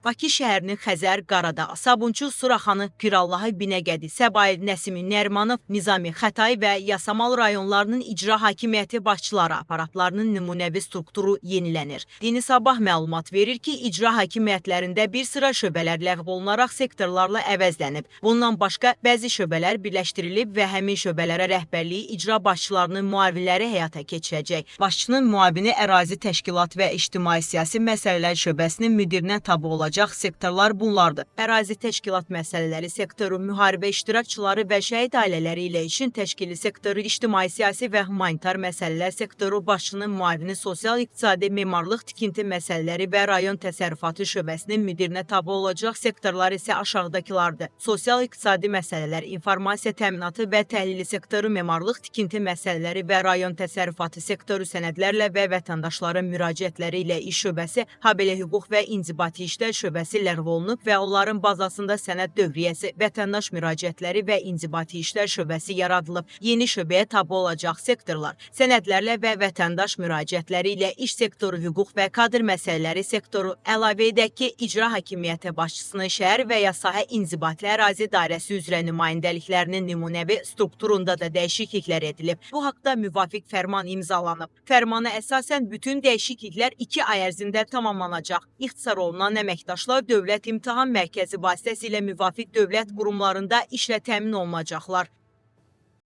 Bakı şəhərinin Xəzər, Qaradağ, Sabunçu, Suraxanı, Pirallahı, Binəqədi, Səbail, Nəsimi, Nərimanov, Nizami, Xətai və Yasamal rayonlarının icra hakimiyyəti başçıları aparatlarının nümunəvi strukturu yenilənir. Dini Sabah məlumat verir ki, icra hakimiyyətlərində bir sıra şöbələr ləğv olunaraq sektorlarla əvəzlənib. Bundan başqa bəzi şöbələr birləşdirilib və həmin şöbələrə rəhbərliyi icra başçılarının müavinləri həyata keçirəcək. Başçının müavini ərazi təşkilat və ictimai-siyasi məsələlər şöbəsinin müdirinə tabe olacaq sektorlar bunlardır. Ərazi təşkilat məsələləri sektoru, müharibə iştirakçıları və şəhid ailələri ilə işin təşkili sektoru, ictimai-siyasi və humanitar məsələlər sektoru, başçının müavini sosial-iqtisadi, memarlıq, tikinti məsələləri və rayon təsərrüfatı şöbəsinin müdirinə tabe olacaq sektorlar isə aşağıdakılardır. Sosial-iqtisadi məsələlər, informasiya təminatı və təhlili sektoru, memarlıq, tikinti məsələləri və rayon təsərrüfatı sektoru, sənədlərlə və vətəndaşların müraciətləri ilə iş şöbəsi, habelə hüquq və inzibati işlər şöbəsi ləğv olunub və onların bazasında sənəd dövriyyəsi, vətəndaş müraciətləri və inzibati işlər şöbəsi yaradılıb. Yeni şöbəyə tabe olacaq sektorlar, sənədlərlə və vətəndaş müraciətləri ilə iş sektoru, hüquq və kadr məsələləri sektoru, əlavə edək ki, icra hakimiyyəti başçısının şəhər və ya sahə inzibati ərazi dairəsi üzrə nümayəndəliklərinin nümunəvi strukturunda da dəyişikliklər edilib. Bu haqda müvafiq fərman imzalanıb. Fərmana əsasən bütün dəyişikliklər 2 ay ərzində tamamlanacaq. İxtisar olunan əməkdaşlar Dövlət İmtahan Mərkəzi vasitəsilə müvafiq dövlət qurumlarında işlə təmin olunacaqlar.